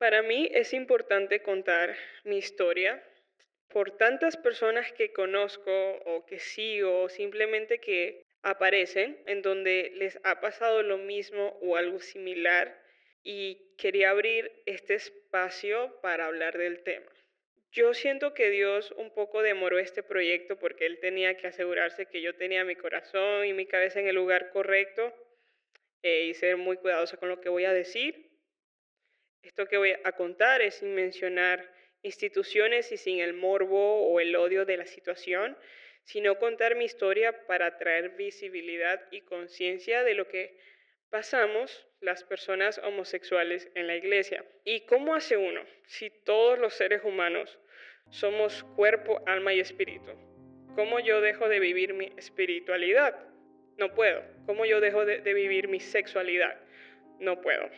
Para mí es importante contar mi historia por tantas personas que conozco o que sigo o simplemente que aparecen en donde les ha pasado lo mismo o algo similar y quería abrir este espacio para hablar del tema. Yo siento que Dios un poco demoró este proyecto porque Él tenía que asegurarse que yo tenía mi corazón y mi cabeza en el lugar correcto y ser muy cuidadoso con lo que voy a decir. Esto que voy a contar es sin mencionar instituciones y sin el morbo o el odio de la situación, sino contar mi historia para traer visibilidad y conciencia de lo que pasamos las personas homosexuales en la iglesia. ¿Y cómo hace uno si todos los seres humanos somos cuerpo, alma y espíritu? ¿Cómo yo dejo de vivir mi espiritualidad? No puedo. ¿Cómo yo dejo de vivir mi sexualidad? No puedo.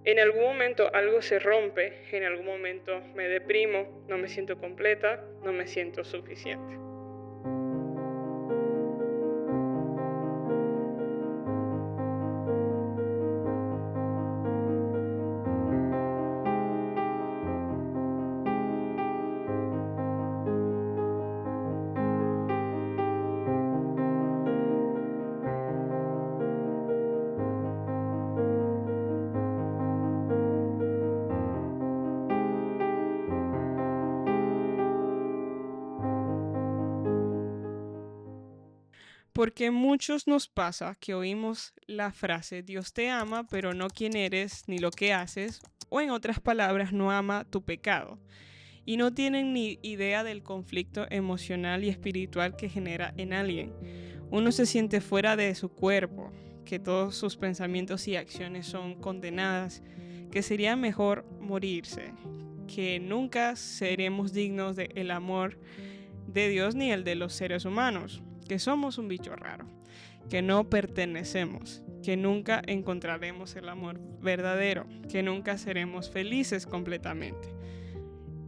En algún momento algo se rompe, en algún momento me deprimo, no me siento completa, no me siento suficiente. Porque muchos nos pasa que oímos la frase Dios te ama, pero no quién eres ni lo que haces, o en otras palabras, no ama tu pecado, y no tienen ni idea del conflicto emocional y espiritual que genera en alguien. Uno se siente fuera de su cuerpo, que todos sus pensamientos y acciones son condenadas, que sería mejor morirse, que nunca seremos dignos del amor de Dios ni el de los seres humanos, que somos un bicho raro, que no pertenecemos, que nunca encontraremos el amor verdadero, que nunca seremos felices completamente.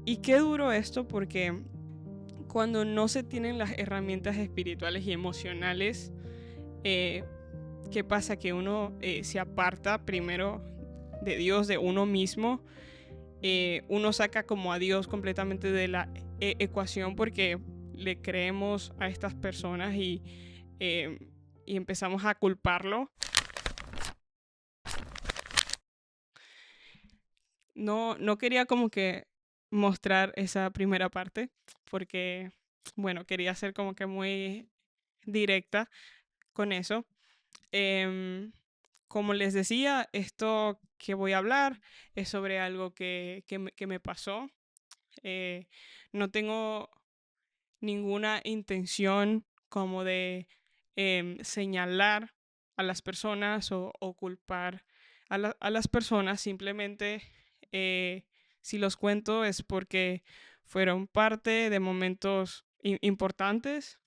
Y qué duro esto porque cuando no se tienen las herramientas espirituales y emocionales, eh, ¿qué pasa? Que uno se aparta primero de Dios, de uno mismo. Uno saca como a Dios completamente de la ecuación porque le creemos a estas personas eh, y empezamos a culparlo. No quería como que mostrar esa primera parte porque, bueno, quería ser como que muy directa con eso. Em, Como les decía, esto que voy a hablar es sobre algo que me pasó. Eh, no tengo ninguna intención como de señalar a las personas o culpar a las personas. Simplemente si los cuento es porque fueron parte de momentos importantes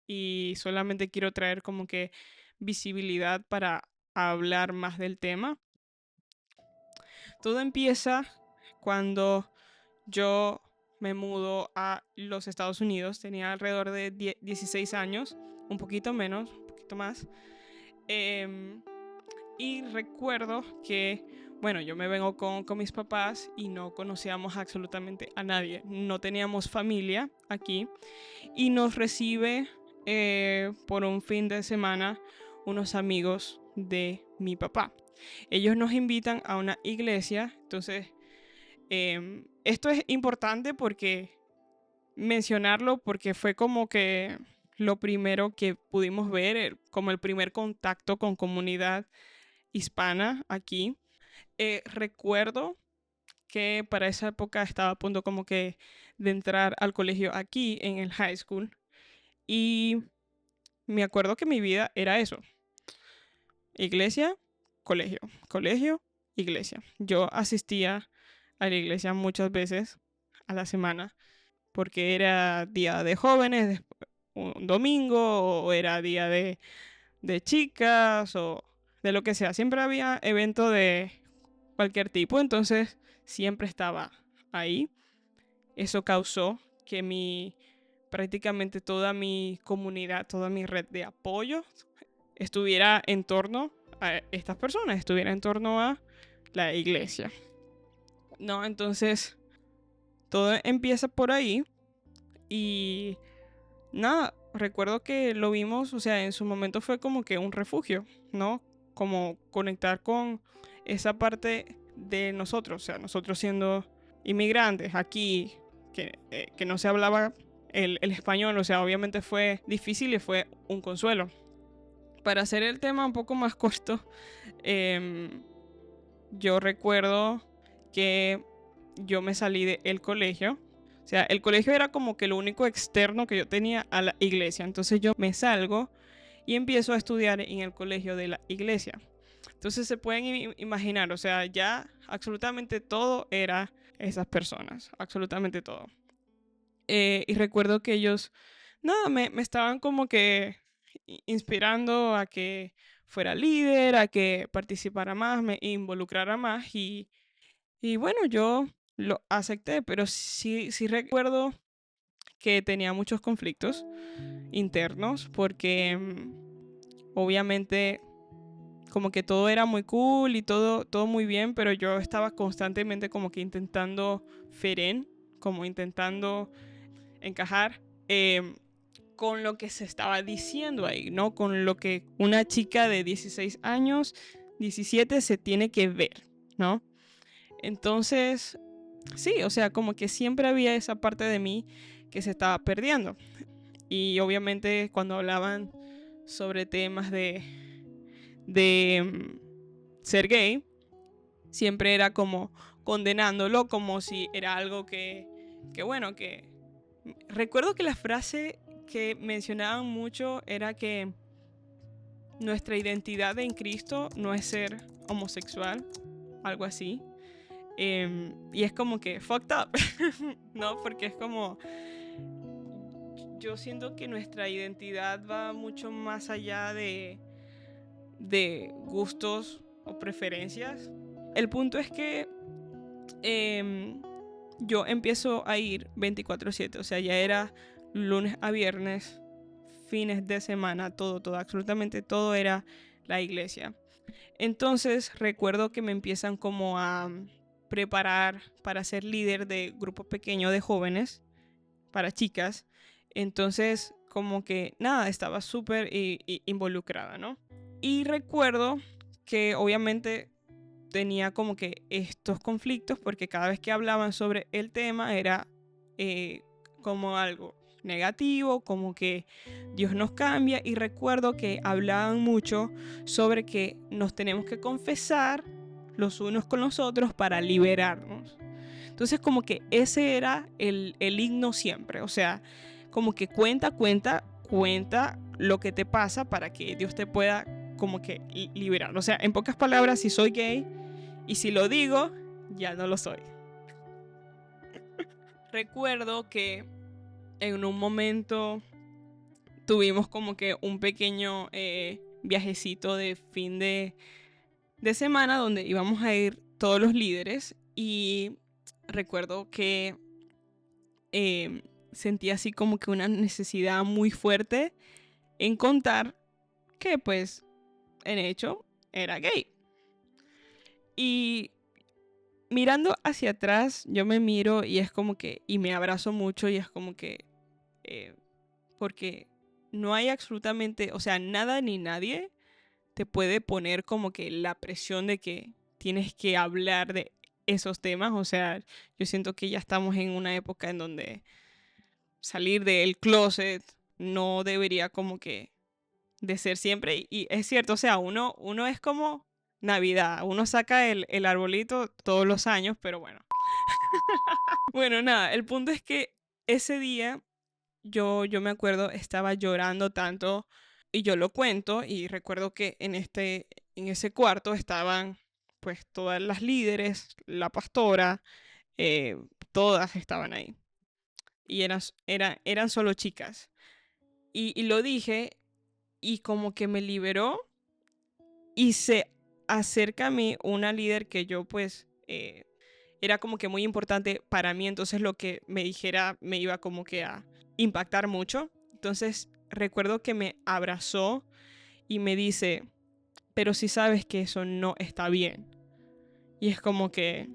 y solamente quiero traer como que visibilidad para hablar más del tema. Todo empieza cuando yo me mudo a los Estados Unidos. Tenía alrededor de 16 años, un poquito menos, un poquito más. Em, y recuerdo que, bueno, yo me vengo con mis papás y no conocíamos absolutamente a nadie. No teníamos familia aquí y nos recibe por un fin de semana unos amigos de mi papá. Ellos nos invitan a una iglesia, entonces esto es importante porque mencionarlo porque fue como que lo primero que pudimos ver, como el primer contacto con comunidad hispana aquí. Recuerdo que para esa época estaba a punto como que de entrar al colegio aquí en el high school y me acuerdo que mi vida era eso: iglesia, colegio, colegio, iglesia. Yo asistía a la iglesia muchas veces a la semana porque era día de jóvenes, un domingo, o era día de chicas, o de lo que sea. Siempre había evento de cualquier tipo, entonces siempre estaba ahí. Eso causó que prácticamente toda mi comunidad, toda mi red de apoyo estuviera en torno a estas personas, estuviera en torno a la iglesia. ¿no? Entonces, todo empieza por ahí y nada, recuerdo que lo vimos, o sea, en su momento fue como que un refugio, ¿no? Como conectar con esa parte de nosotros, o sea, nosotros siendo inmigrantes aquí, que no se hablaba el español, o sea, obviamente fue difícil y fue un consuelo. Para hacer el tema un poco más corto, em, yo recuerdo que yo me salí del colegio. O sea, el colegio era como que lo único externo que yo tenía a la iglesia. Entonces yo me salgo y empiezo a estudiar en el colegio de la iglesia. Entonces se pueden imaginar, o sea, ya absolutamente todo era esas personas, absolutamente todo. Y recuerdo que ellos, nada, me estaban como que inspirando a que fuera líder, a que participara más, me involucrara más y bueno, yo lo acepté, pero sí recuerdo que tenía muchos conflictos internos porque obviamente como que todo era muy cool y todo muy bien, pero yo estaba constantemente como que intentando como intentando encajar con lo que se estaba diciendo ahí, ¿no? Con lo que una chica de 16 años, 17 se tiene que ver, ¿no? Entonces, sí, o sea, como que siempre había esa parte de mí que se estaba perdiendo. Y obviamente cuando hablaban sobre temas de ser gay, siempre era como condenándolo, como si era algo que bueno, que... Recuerdo que la frase que mencionaban mucho era que nuestra identidad en Cristo no es ser homosexual, algo así. Y es como que fucked up, ¿no? Porque es como, yo siento que nuestra identidad va mucho más allá de gustos o preferencias. El punto es que em, yo empiezo a ir 24/7, o sea, ya era lunes a viernes, fines de semana, todo, absolutamente todo era la iglesia. Entonces recuerdo que me empiezan como a preparar para ser líder de grupo pequeño de jóvenes, para chicas. Entonces como que nada, estaba súper involucrada, ¿no? Y recuerdo que obviamente tenía como que estos conflictos porque cada vez que hablaban sobre el tema era como algo negativo, como que Dios nos cambia y recuerdo que hablaban mucho sobre que nos tenemos que confesar los unos con los otros para liberarnos. Entonces como que ese era el himno siempre, o sea, como que cuenta lo que te pasa para que Dios te pueda como que liberar. O sea, en pocas palabras, si soy gay y si lo digo, ya no lo soy. Recuerdo que en un momento tuvimos como que un pequeño viajecito de fin de semana donde íbamos a ir todos los líderes y recuerdo que sentí así como que una necesidad muy fuerte en contar que pues en hecho era gay. Y mirando hacia atrás, yo me miro y es como que, y me abrazo mucho y es como que, eh, porque no hay absolutamente, o sea, nada ni nadie te puede poner como que la presión de que tienes que hablar de esos temas. O sea, yo siento que ya estamos en una época en donde salir del closet no debería como que de ser siempre. Y es cierto, o sea, uno es como Navidad, uno saca el arbolito todos los años, pero bueno. Bueno, nada, el punto es que ese día yo me acuerdo, estaba llorando tanto y yo lo cuento y recuerdo que en ese cuarto estaban pues todas las líderes, la pastora, eh, todas estaban ahí y eran solo chicas. Y lo dije y como que me liberó y se acerca a mí una líder que yo pues era como que muy importante para mí, entonces lo que me dijera me iba como que a impactar mucho. Entonces recuerdo que me abrazó y me dice, pero si sabes que eso no está bien. Y es como que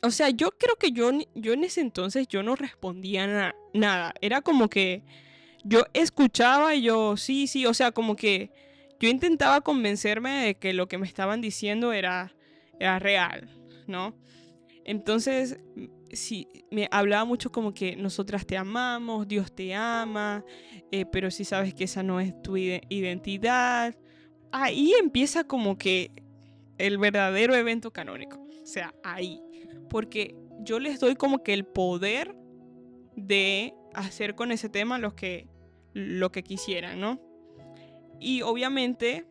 O sea, yo creo que yo en ese entonces yo no respondía nada. Era como que yo escuchaba y yo, sí, sí, o sea, como que yo intentaba convencerme de que lo que me estaban diciendo era real, ¿no? Entonces, sí, me hablaba mucho como que nosotras te amamos, Dios te ama, pero si sabes que esa no es tu identidad. Ahí empieza como que el verdadero evento canónico. O sea, ahí. Porque yo les doy como que el poder de hacer con ese tema lo que quisieran, ¿no? Y obviamente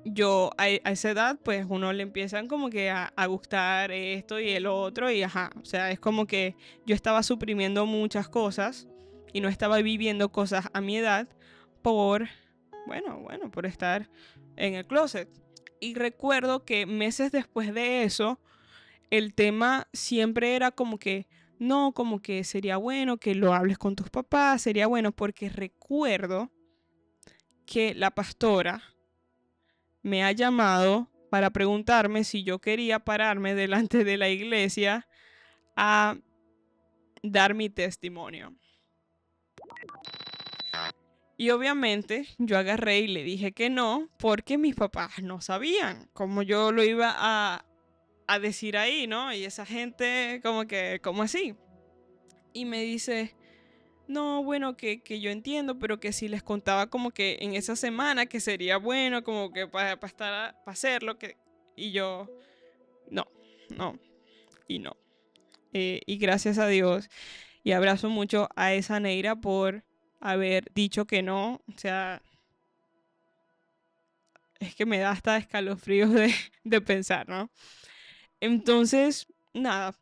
yo a esa edad, pues uno le empiezan como que a gustar esto y el otro y ajá, o sea, es como que yo estaba suprimiendo muchas cosas y no estaba viviendo cosas a mi edad por, bueno, por estar en el closet. Y recuerdo que meses después de eso, el tema siempre era como que, no, como que sería bueno que lo hables con tus papás, sería bueno porque recuerdo que la pastora me ha llamado para preguntarme si yo quería pararme delante de la iglesia a dar mi testimonio. Y obviamente yo agarré y le dije que no, porque mis papás no sabían cómo yo lo iba a decir ahí, ¿no? Y esa gente como que, ¿cómo así? Y me dice, no, bueno, que yo entiendo, pero que si les contaba como que en esa semana que sería bueno, como que para estar, para hacerlo, que... Y yo, no, no, y no. Y gracias a Dios y abrazo mucho a esa Neira por haber dicho que no. O sea, es que me da hasta escalofríos de pensar, ¿no? Entonces, nada,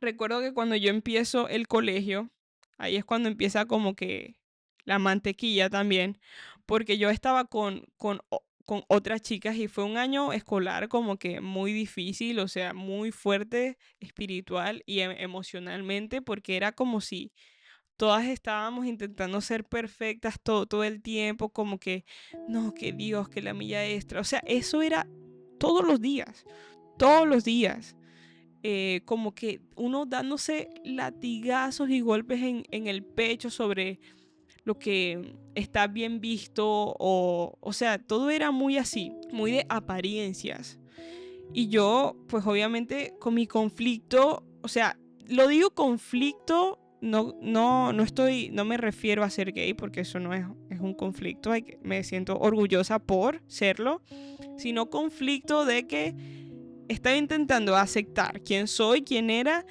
recuerdo que cuando yo empiezo el colegio, ahí es cuando empieza como que la mantequilla también, porque yo estaba con otras chicas y fue un año escolar como que muy difícil, o sea, muy fuerte espiritual y emocionalmente, porque era como si todas estábamos intentando ser perfectas todo el tiempo, como que, no, que Dios, que la milla extra, o sea, eso era todos los días como que uno dándose latigazos y golpes en el pecho sobre lo que está bien visto o sea, todo era muy así, muy de apariencias. Y yo, pues obviamente con mi conflicto, o sea, lo digo conflicto, no estoy, no me refiero a ser gay porque eso no es un conflicto, me siento orgullosa por serlo, sino conflicto de que estaba intentando aceptar quién soy, quién era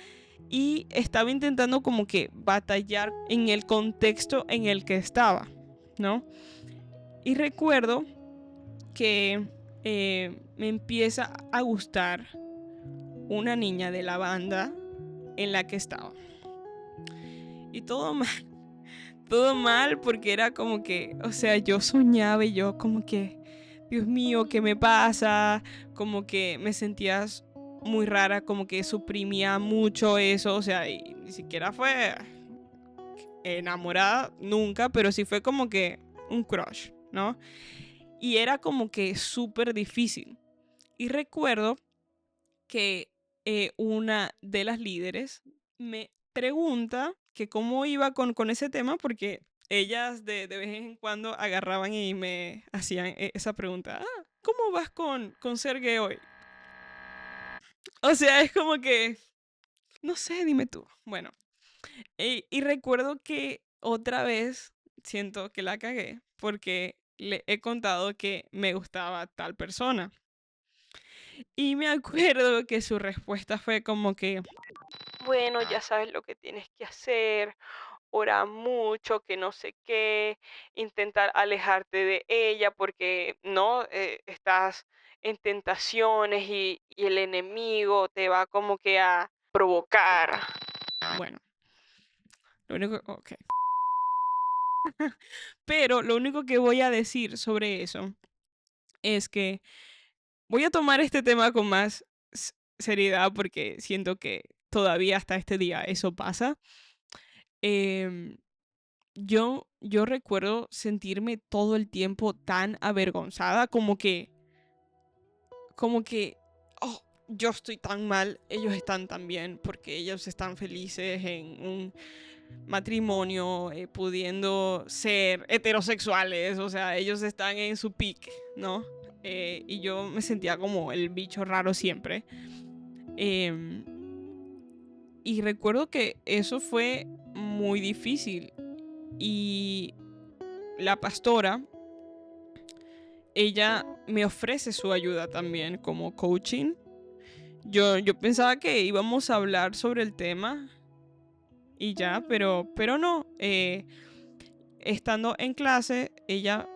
y estaba intentando como que batallar en el contexto en el que estaba, ¿no? Y recuerdo que me empieza a gustar una niña de la banda en la que estaba. Y todo mal, todo mal porque era como que, o sea, yo soñaba y yo como que, Dios mío, ¿qué me pasa? Como que me sentías muy rara, como que suprimía mucho eso, o sea, y ni siquiera fue enamorada nunca, pero sí fue como que un crush, ¿no? Y era como que súper difícil. Y recuerdo que una de las líderes me pregunta que cómo iba con ese tema, porque ellas de vez en cuando agarraban y me hacían esa pregunta, ¿cómo vas con ser gay hoy? O sea, es como que, no sé, dime tú. Bueno, y recuerdo que otra vez siento que la cagué porque le he contado que me gustaba tal persona. Y me acuerdo que su respuesta fue como que, bueno, ya sabes lo que tienes que hacer, ora mucho, que no sé qué, intentar alejarte de ella porque no estás en tentaciones y el enemigo te va como que a provocar. Bueno, lo único, ok. Pero lo único que voy a decir sobre eso es que voy a tomar este tema con más seriedad porque siento que todavía hasta este día eso pasa. Em, yo recuerdo sentirme todo el tiempo tan avergonzada como que, oh, yo estoy tan mal, ellos están tan bien, porque ellos están felices en un matrimonio, pudiendo ser heterosexuales, o sea, ellos están en su peak, ¿no? Y yo me sentía como el bicho raro siempre. Em, y recuerdo que eso fue muy difícil. Y la pastora, ella me ofrece su ayuda también como coaching. Yo pensaba que íbamos a hablar sobre el tema y ya, pero no. Estando en clase, ella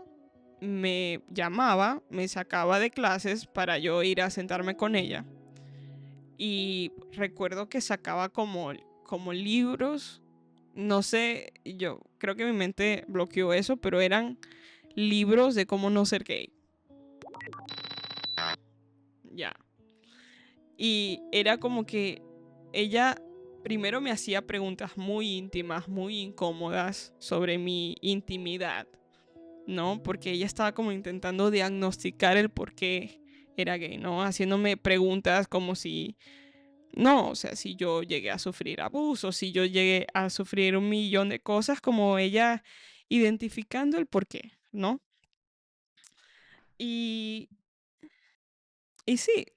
me llamaba, me sacaba de clases para yo ir a sentarme con ella. Y recuerdo que sacaba como libros, no sé, yo creo que mi mente bloqueó eso, pero eran libros de cómo no ser gay. Ya. Y era como que ella primero me hacía preguntas muy íntimas, muy incómodas sobre mi intimidad, ¿no? Porque ella estaba como intentando diagnosticar el por qué era gay, ¿no? Haciéndome preguntas como si, no, o sea, si yo llegué a sufrir abuso, si yo llegué a sufrir un millón de cosas, como ella identificando el por qué, ¿no? Y, y sí,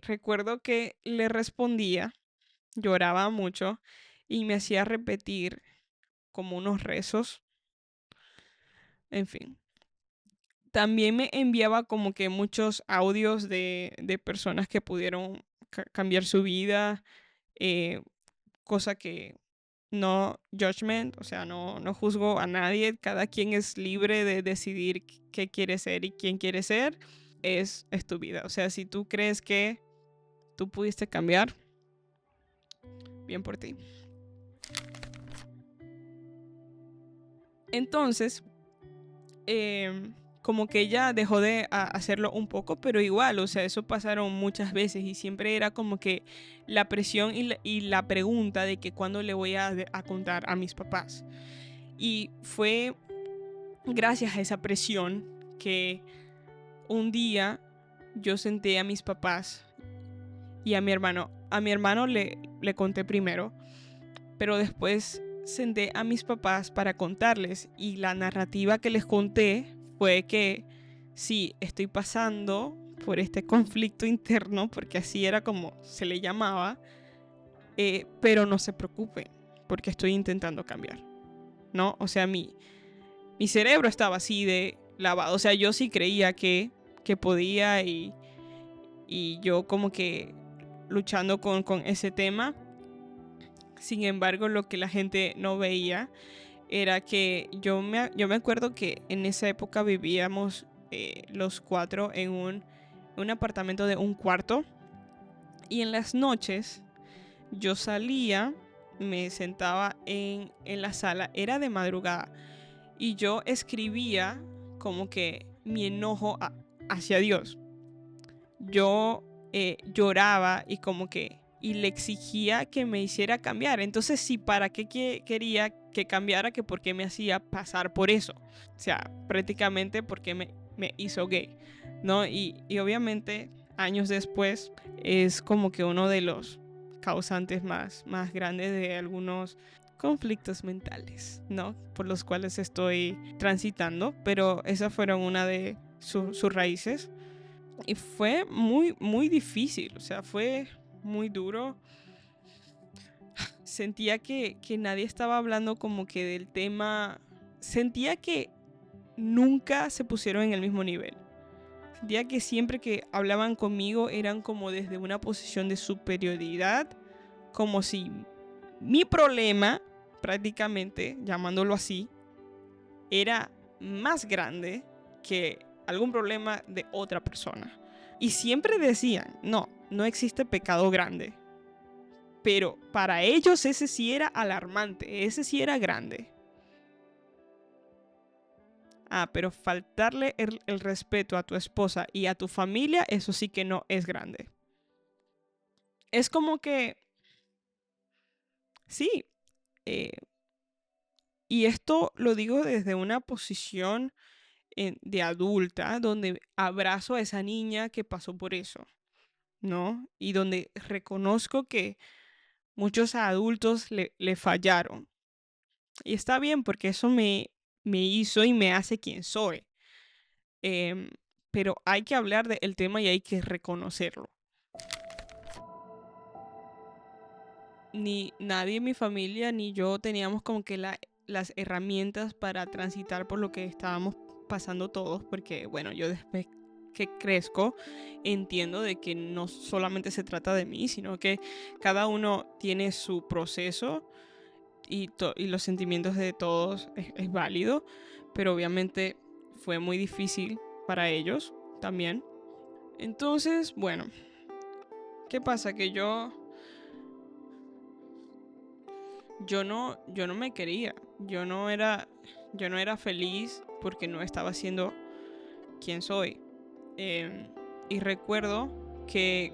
recuerdo que le respondía, lloraba mucho y me hacía repetir como unos rezos, en fin. También me enviaba como que muchos audios de personas que pudieron cambiar su vida, eh, cosa que no judgment, o sea, no juzgo a nadie, cada quien es libre de decidir qué quiere ser y quién quiere ser, es tu vida. O sea, si tú crees que tú pudiste cambiar, bien por ti. Entonces, como que ella dejó de hacerlo un poco, pero igual, o sea, eso pasaron muchas veces y siempre era como que la presión y la pregunta de que cuándo le voy a contar a mis papás. Y fue gracias a esa presión que un día yo senté a mis papás y a mi hermano. A mi hermano le conté primero, pero después senté a mis papás para contarles y la narrativa que les conté fue que sí, estoy pasando por este conflicto interno, porque así era como se le llamaba, pero no se preocupen, porque estoy intentando cambiar, ¿no? O sea, mi cerebro estaba así de lavado, o sea, yo sí creía que podía y yo como que luchando con ese tema. Sin embargo, lo que la gente no veía era que yo me acuerdo que en esa época vivíamos los cuatro en un apartamento de un cuarto y en las noches yo salía, me sentaba en la sala, era de madrugada y yo escribía como que mi enojo hacia Dios. Yo lloraba y como que y le exigía que me hiciera cambiar. Entonces, sí, ¿para qué quería que cambiara? Que por qué me hacía pasar por eso. O sea, prácticamente porque me hizo gay, ¿no? Y obviamente, años después, es como que uno de los causantes más grandes de algunos conflictos mentales, ¿no? Por los cuales estoy transitando, pero esas fueron una de sus raíces. Y fue muy, muy difícil, o sea, fue muy duro. Sentía que nadie estaba hablando como que del tema. Sentía que nunca se pusieron en el mismo nivel. Sentía que siempre que hablaban conmigo eran como desde una posición de superioridad, como si mi problema, prácticamente, llamándolo así, era más grande que algún problema de otra persona. Y siempre decían, no existe pecado grande. Pero para ellos ese sí era alarmante, ese sí era grande. Pero faltarle el respeto a tu esposa y a tu familia, eso sí que no es grande. Es como que, sí, eh, y esto lo digo desde una posición de adulta, donde abrazo a esa niña que pasó por eso. ¿no? Y donde reconozco que muchos adultos le fallaron. Y está bien porque eso me hizo y me hace quien soy. Em, pero hay que hablar del tema y hay que reconocerlo. Ni nadie en mi familia ni yo teníamos como que las herramientas para transitar por lo que estábamos pasando todos, porque bueno, yo después que crezco entiendo de que no solamente se trata de mí, sino que cada uno tiene su proceso y los sentimientos de todos es válido, pero obviamente fue muy difícil para ellos también. Entonces, bueno, ¿qué pasa? Que yo no me quería, yo no era feliz porque no estaba siendo quien soy. Em, y recuerdo que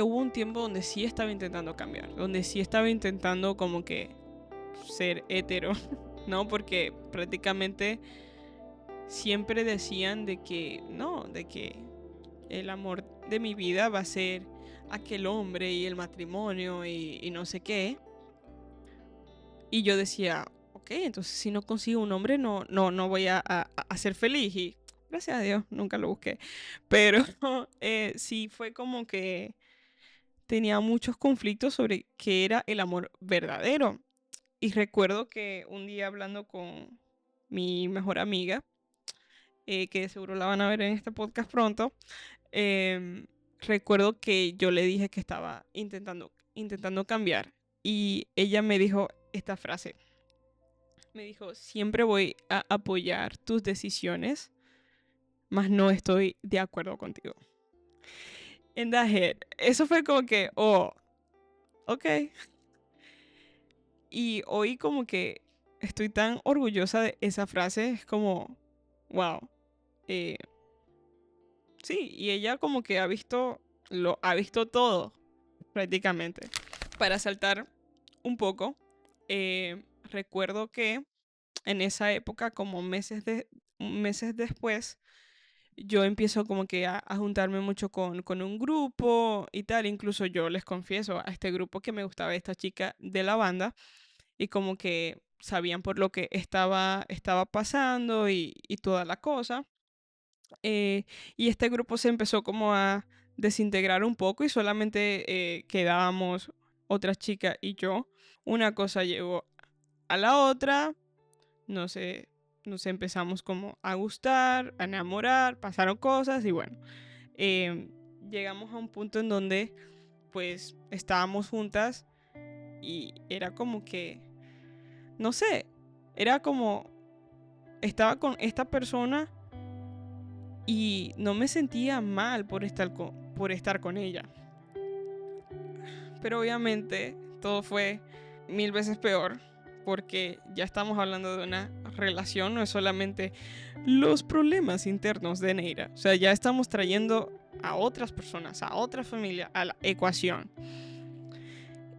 hubo un tiempo donde sí estaba intentando cambiar, donde sí estaba intentando como que ser hetero, ¿no? Porque prácticamente siempre decían de que no, de que el amor de mi vida va a ser aquel hombre y el matrimonio y no sé qué. Y yo decía, ok, entonces si no consigo un hombre no voy a ser feliz. Y gracias a Dios nunca lo busqué. Pero sí fue como que tenía muchos conflictos sobre qué era el amor verdadero. Y recuerdo que un día hablando con mi mejor amiga, que de seguro la van a ver en este podcast pronto, em, recuerdo que yo le dije que estaba intentando cambiar. Y ella me dijo esta frase. Me dijo, siempre voy a apoyar tus decisiones, mas no estoy de acuerdo contigo. En that head, eso fue como que, oh, ok. Y hoy como que estoy tan orgullosa de esa frase, es como, wow. eh, sí, y ella como que ha visto todo, prácticamente. Para saltar un poco, recuerdo que en esa época, como meses después, yo empiezo como que a juntarme mucho con un grupo y tal. Incluso yo les confieso a este grupo que me gustaba esta chica de la banda y como que sabían por lo que estaba pasando y toda la cosa. Y este grupo se empezó como a desintegrar un poco y solamente quedábamos otra chica y yo. Una cosa llevó a la otra, no sé, nos empezamos como a gustar, a enamorar, pasaron cosas y bueno, em, llegamos a un punto en donde pues estábamos juntas y era como que, no sé, era como, estaba con esta persona y no me sentía mal por estar con ella. Pero obviamente todo fue mil veces peor porque ya estamos hablando de una relación, no es solamente los problemas internos de Neira. O sea, ya estamos trayendo a otras personas, a otra familia, a la ecuación.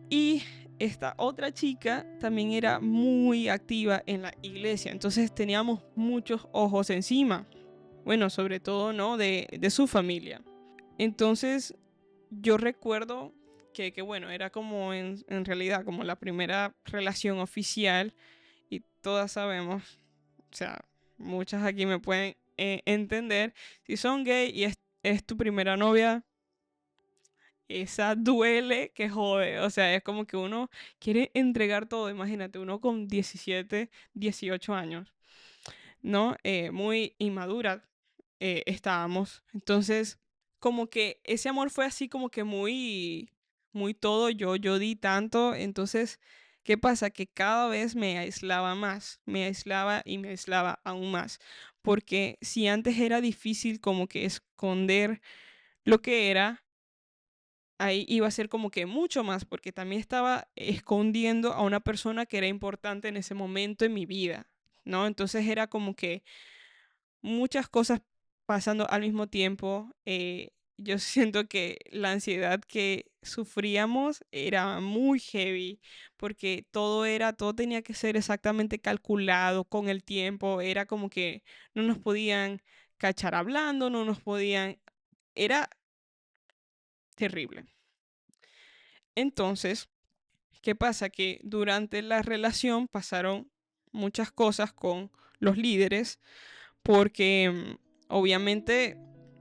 Y esta otra chica también era muy activa en la iglesia, entonces teníamos muchos ojos encima. Bueno, sobre todo, ¿no? De su familia. Entonces, yo recuerdo que bueno, era como en realidad como la primera relación oficial y todas sabemos, o sea, muchas aquí me pueden entender, si son gay y es tu primera novia, esa duele que jode, o sea, es como que uno quiere entregar todo, imagínate, uno con 17 18 años, ¿no? Muy inmadura estábamos, entonces como que ese amor fue así como que muy todo, yo di tanto, entonces, ¿qué pasa? Que cada vez me aislaba más, me aislaba y me aislaba aún más, porque si antes era difícil como que esconder lo que era, ahí iba a ser como que mucho más, porque también estaba escondiendo a una persona que era importante en ese momento en mi vida, ¿no? Entonces era como que muchas cosas pasando al mismo tiempo. Yo siento que la ansiedad que sufríamos era muy heavy porque todo tenía que ser exactamente calculado con el tiempo. Era como que no nos podían cachar hablando, no nos podían era terrible. Entonces, ¿qué pasa? Que durante la relación pasaron muchas cosas con los líderes porque obviamente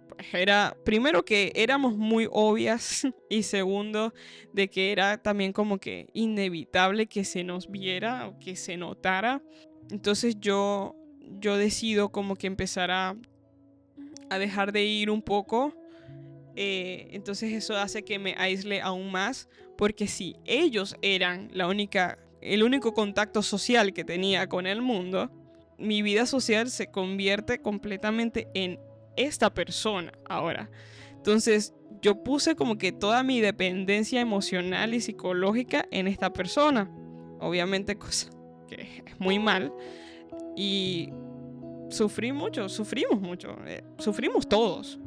pues, era, primero que éramos muy obvias y segundo de que era también como que inevitable que se nos viera o que se notara. Entonces yo decido como que empezar a dejar de ir un poco. Entonces eso hace que me aísle aún más, porque si ellos eran el único contacto social que tenía con el mundo, mi vida social se convierte completamente en esta persona ahora. Entonces yo puse como que toda mi dependencia emocional y psicológica en esta persona. Obviamente cosa que es muy mal y sufrimos mucho, sufrimos todos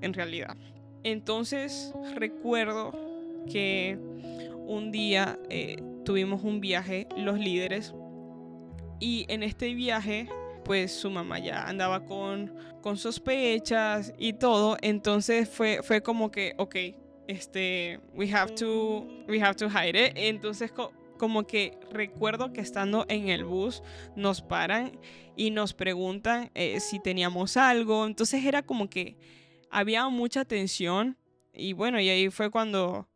en realidad. Entonces recuerdo que un día tuvimos un viaje los líderes y en este viaje pues su mamá ya andaba con sospechas y todo, entonces fue como que, ok, we have to hide it. Entonces como que recuerdo que estando en el bus nos paran y nos preguntan si teníamos algo, entonces era como que había mucha tensión y bueno, y ahí fue cuando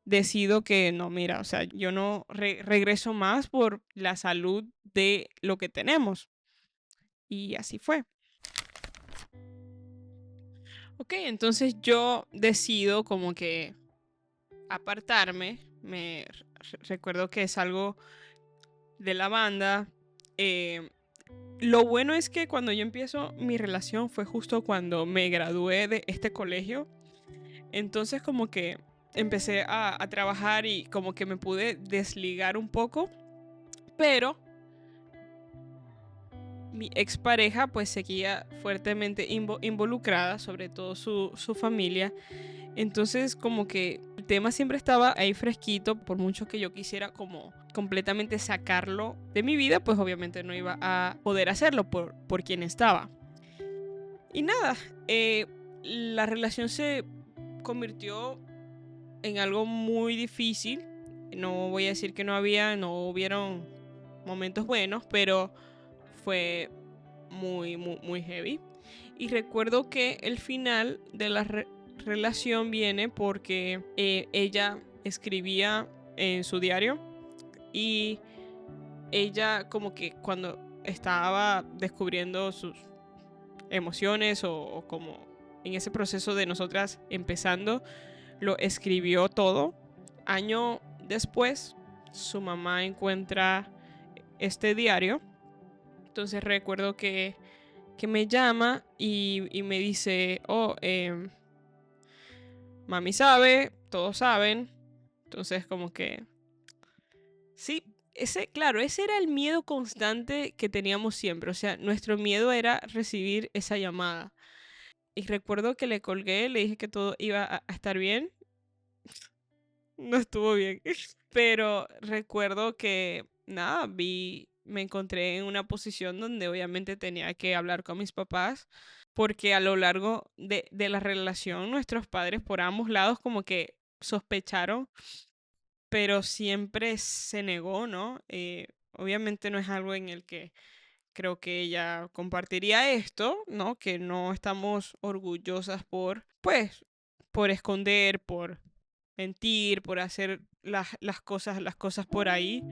decido que no, mira, o sea, yo no regreso más por la salud de lo que tenemos. Y así fue. Ok, entonces yo decido como que apartarme. Recuerdo que es algo de la banda. eh, lo bueno es que cuando yo empiezo mi relación fue justo cuando me gradué de este colegio. Entonces como que empecé a trabajar y como que me pude desligar un poco, pero mi expareja pues seguía fuertemente involucrada, sobre todo su familia. Entonces como que el tema siempre estaba ahí fresquito, por mucho que yo quisiera como completamente sacarlo de mi vida, pues obviamente no iba a poder hacerlo por quien estaba. Y nada, la relación se convirtió en algo muy difícil. No voy a decir que no hubieron momentos buenos, pero fue muy heavy. Y recuerdo que el final de la relación viene porque ella escribía en su diario y ella como que cuando estaba descubriendo sus emociones o como en ese proceso de nosotras empezando, lo escribió todo. Año después, su mamá encuentra este diario. Entonces recuerdo que me llama y me dice, oh, mami sabe, todos saben. Entonces como que, sí, claro, ese era el miedo constante que teníamos siempre. O sea, nuestro miedo era recibir esa llamada. Y recuerdo que le colgué, le dije que todo iba a estar bien. No estuvo bien. Pero recuerdo que, nada, me encontré en una posición donde obviamente tenía que hablar con mis papás, porque a lo largo de la relación, nuestros padres por ambos lados como que sospecharon, pero siempre se negó, ¿no? Obviamente no es algo en el que creo que ella compartiría esto, ¿no? Que no estamos orgullosas pues, por esconder, por mentir, por hacer las cosas por ahí.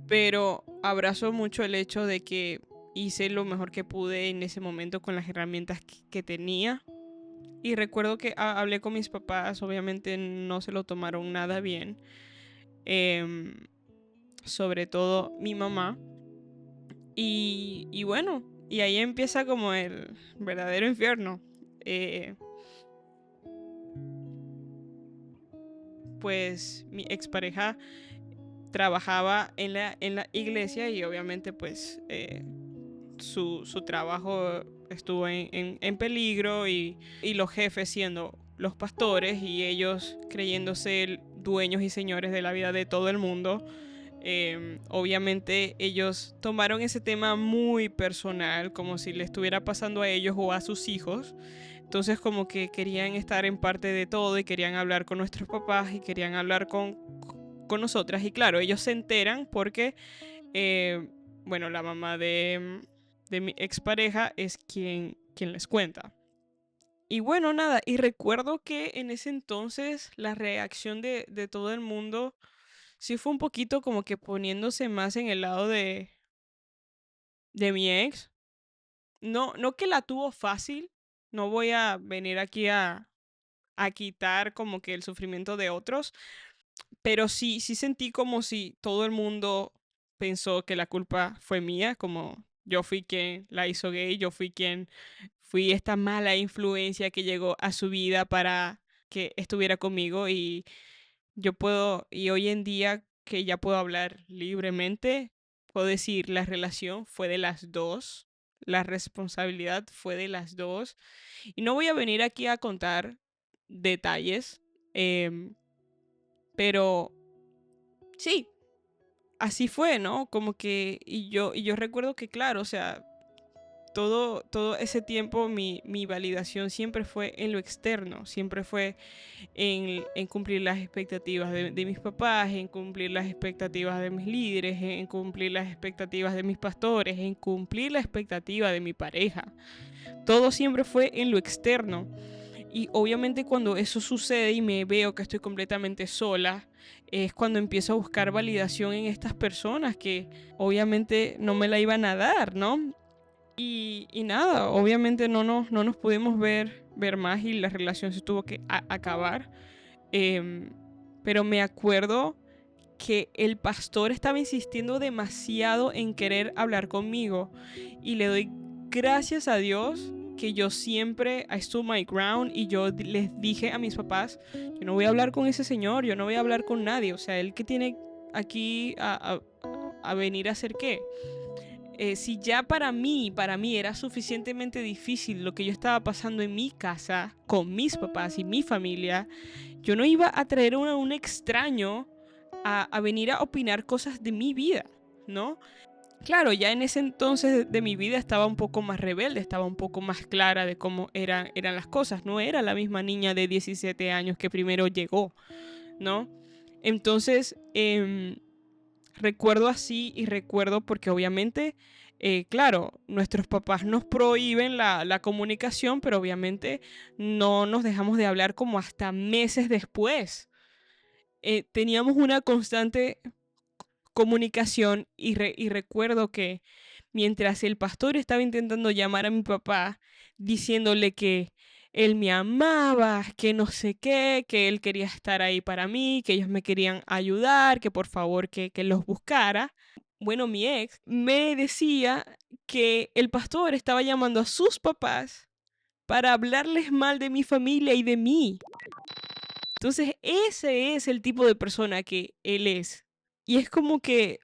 Pero abrazo mucho el hecho de que hice lo mejor que pude en ese momento con las herramientas que tenía. Y recuerdo que hablé con mis papás, obviamente no se lo tomaron nada bien. em, Sobre todo mi mamá. Y bueno, y ahí empieza como el verdadero infierno. Eh, pues mi expareja trabajaba en la iglesia y obviamente pues su trabajo estuvo en peligro y los jefes siendo los pastores y ellos creyéndose dueños y señores de la vida de todo el mundo, Obviamente ellos tomaron ese tema muy personal, como si le estuviera pasando a ellos o a sus hijos. Entonces como que querían estar en parte de todo y querían hablar con nuestros papás y querían hablar con nosotras. Y claro, ellos se enteran porque, eh, bueno, la mamá de mi expareja es quien les cuenta. Y bueno, nada, y recuerdo que en ese entonces la reacción de todo el mundo sí fue un poquito como que poniéndose más en el lado de mi ex. No, no que la tuvo fácil, no voy a venir aquí a quitar como que el sufrimiento de otros, pero sí sentí como si todo el mundo pensó que la culpa fue mía, como yo fui quien la hizo gay, yo fui esta mala influencia que llegó a su vida para que estuviera conmigo y y hoy en día que ya puedo hablar libremente, puedo decir la relación fue de las dos, la responsabilidad fue de las dos. Y no voy a venir aquí a contar detalles, em, pero sí, así fue, ¿no? Como que, y yo recuerdo que, claro, o sea, todo ese tiempo mi validación siempre fue en lo externo, siempre fue en cumplir las expectativas de mis papás, en cumplir las expectativas de mis líderes, en cumplir las expectativas de mis pastores, en cumplir la expectativa de mi pareja. Todo siempre fue en lo externo. Y obviamente cuando eso sucede y me veo que estoy completamente sola, es cuando empiezo a buscar validación en estas personas que obviamente no me la iban a dar, ¿no? Y nada, obviamente no nos pudimos ver más y la relación se tuvo que acabar. Em, pero me acuerdo que el pastor estaba insistiendo demasiado en querer hablar conmigo y le doy gracias a Dios que yo siempre I stood my ground y yo les dije a mis papás, yo no voy a hablar con ese señor, yo no voy a hablar con nadie, o sea, él que tiene aquí a venir a hacer qué. Si ya para mí era suficientemente difícil lo que yo estaba pasando en mi casa, con mis papás y mi familia, yo no iba a traer a un extraño a venir a opinar cosas de mi vida, ¿no? Claro, ya en ese entonces de mi vida estaba un poco más rebelde, estaba un poco más clara de cómo eran las cosas. No era la misma niña de 17 años que primero llegó, ¿no? Entonces, recuerdo así y recuerdo porque obviamente, claro, nuestros papás nos prohíben la comunicación, pero obviamente no nos dejamos de hablar como hasta meses después. Teníamos una constante comunicación y recuerdo que mientras el pastor estaba intentando llamar a mi papá diciéndole que él me amaba, que no sé qué, que él quería estar ahí para mí, que ellos me querían ayudar, que por favor que los buscara. Bueno, mi ex me decía que el pastor estaba llamando a sus papás para hablarles mal de mi familia y de mí. Entonces, ese es el tipo de persona que él es. Y es como que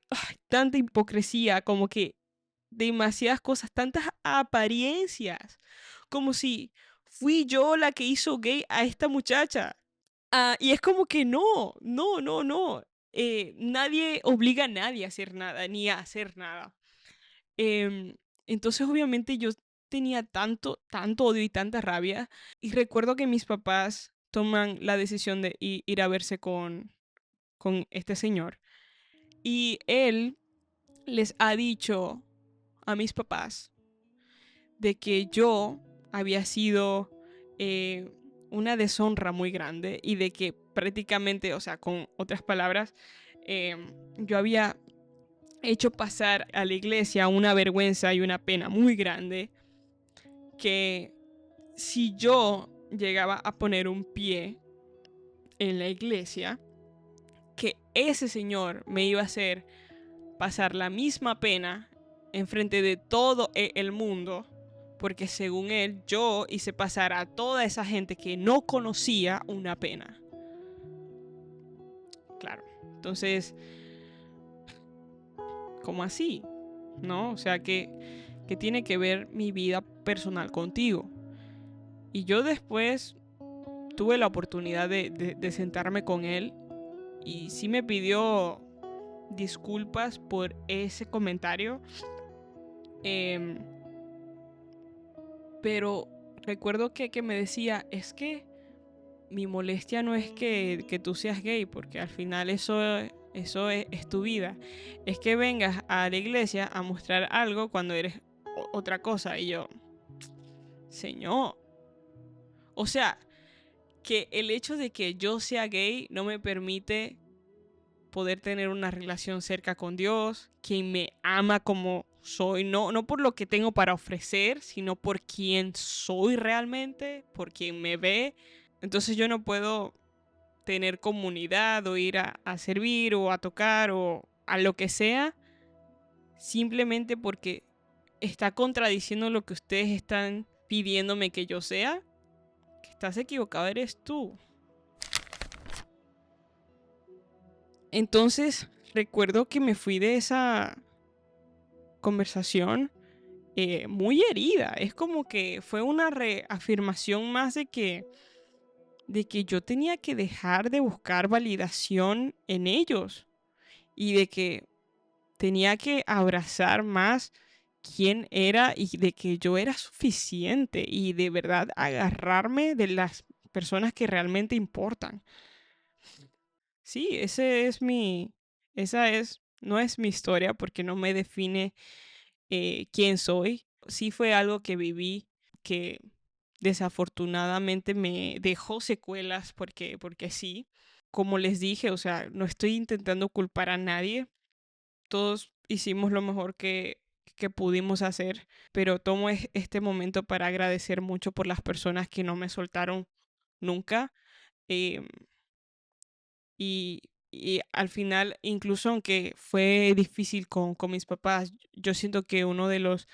tanta hipocresía, como que demasiadas cosas, tantas apariencias, como si fui yo la que hizo gay a esta muchacha. Y es como que no. Nadie obliga a nadie a hacer nada, ni a hacer nada. Em, entonces, obviamente, yo tenía tanto odio y tanta rabia. Y recuerdo que mis papás toman la decisión de ir a verse con este señor. Y él les ha dicho a mis papás de que yo había sido eh, una deshonra muy grande y de que prácticamente, o sea, con otras palabras, yo había hecho pasar a la iglesia una vergüenza y una pena muy grande que si yo llegaba a poner un pie en la iglesia, que ese señor me iba a hacer pasar la misma pena enfrente de todo el mundo, porque según él yo hice pasar a toda esa gente que no conocía una pena. Claro, entonces, ¿cómo así? ¿No? O sea, que tiene que ver mi vida personal contigo. Y yo después tuve la oportunidad de sentarme con él y sí me pidió disculpas por ese comentario. Em, pero recuerdo que me decía, es que mi molestia no es que tú seas gay, porque al final eso es tu vida. Es que vengas a la iglesia a mostrar algo cuando eres otra cosa. Y yo, señor, o sea, que el hecho de que yo sea gay no me permite poder tener una relación cerca con Dios, quien me ama como soy, no por lo que tengo para ofrecer, sino por quien soy realmente, por quien me ve. Entonces yo no puedo tener comunidad o ir a servir o a tocar o a lo que sea, simplemente porque está contradiciendo lo que ustedes están pidiéndome que yo sea. Que estás equivocado eres tú. Entonces recuerdo que me fui de esa conversación muy herida. Es como que fue una reafirmación más de que yo tenía que dejar de buscar validación en ellos y de que tenía que abrazar más quién era y de que yo era suficiente y de verdad agarrarme de las personas que realmente importan. Sí, no es mi historia porque no me define quién soy. Sí fue algo que viví que desafortunadamente me dejó secuelas porque sí. Como les dije, o sea, no estoy intentando culpar a nadie. Todos hicimos lo mejor que pudimos hacer, pero tomo este momento para agradecer mucho por las personas que no me soltaron nunca. em, y al final, incluso aunque fue difícil con mis papás, yo siento que uno de los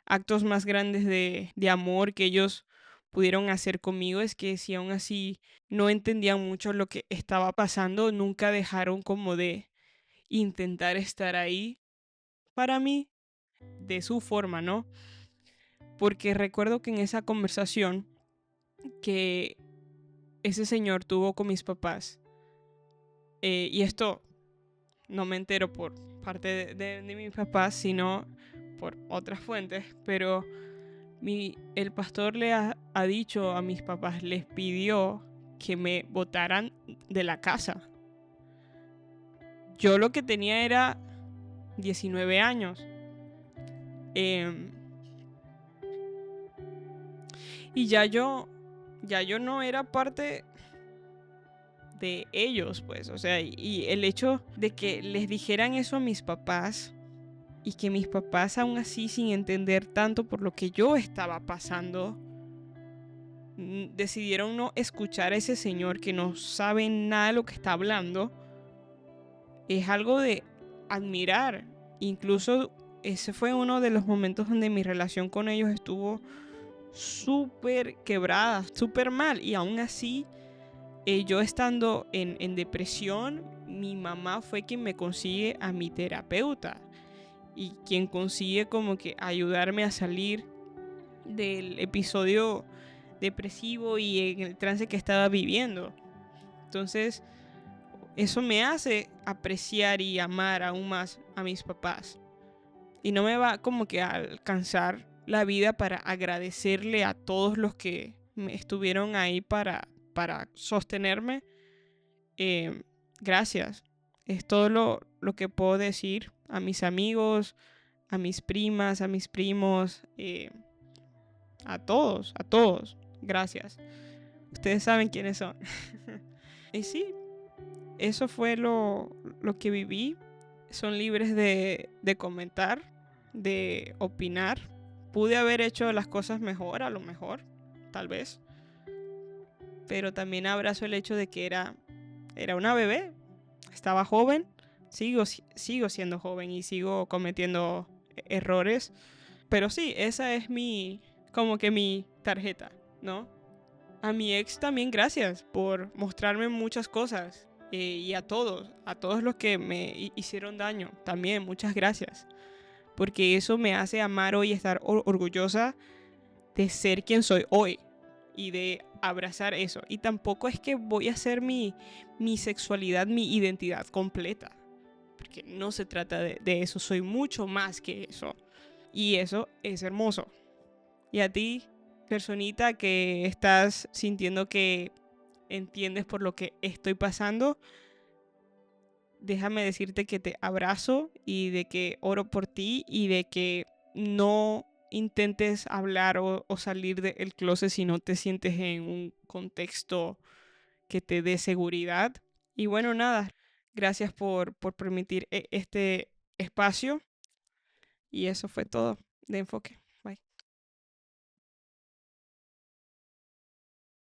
actos más grandes de amor que ellos pudieron hacer conmigo es que si aún así no entendían mucho lo que estaba pasando, nunca dejaron como de intentar estar ahí para mí de su forma, ¿no? Porque recuerdo que en esa conversación que ese señor tuvo con mis papás, y esto no me entero por parte de mis papás, sino por otras fuentes, pero el pastor ha dicho a mis papás, les pidió que me botaran de la casa. Yo lo que tenía era 19 años. em, y ya yo no era parte de ellos, pues, o sea, y el hecho de que les dijeran eso a mis papás y que mis papás aún así sin entender tanto por lo que yo estaba pasando, decidieron no escuchar a ese señor que no sabe nada de lo que está hablando, es algo de admirar. Incluso ese fue uno de los momentos donde mi relación con ellos estuvo súper quebrada, súper mal, y aún así yo estando en depresión, mi mamá fue quien me consigue a mi terapeuta y quien consigue como que ayudarme a salir del episodio depresivo y en el trance que estaba viviendo. Entonces, eso me hace apreciar y amar aún más a mis papás. Y no me va como que a alcanzar la vida para agradecerle a todos los que me estuvieron ahí para sostenerme. Eh, gracias. Es todo lo que puedo decir a mis amigos, a mis primas, a mis primos, a todos, a todos. Gracias. Ustedes saben quiénes son. Y sí, eso fue lo que viví. Son libres de comentar, de opinar. Pude haber hecho las cosas mejor, a lo mejor, tal vez. Pero también abrazo el hecho de que era una bebé. Estaba joven. Sigo siendo joven y sigo cometiendo errores. Pero sí, esa es como que mi tarjeta, ¿no? A mi ex también gracias por mostrarme muchas cosas. Y a todos los que me hicieron daño, también muchas gracias. Porque eso me hace amar hoy y estar orgullosa de ser quien soy hoy. Y de abrazar eso. Y tampoco es que voy a hacer mi sexualidad, mi identidad completa. porque no se trata de eso, soy mucho más que eso. Y eso es hermoso. Y a ti, personita que estás sintiendo que entiendes por lo que estoy pasando, déjame decirte que te abrazo y de que oro por ti y de que no intentes hablar o salir del closet si no te sientes en un contexto que te dé seguridad. Y bueno, nada, gracias por permitir este espacio y eso fue todo de enfoque.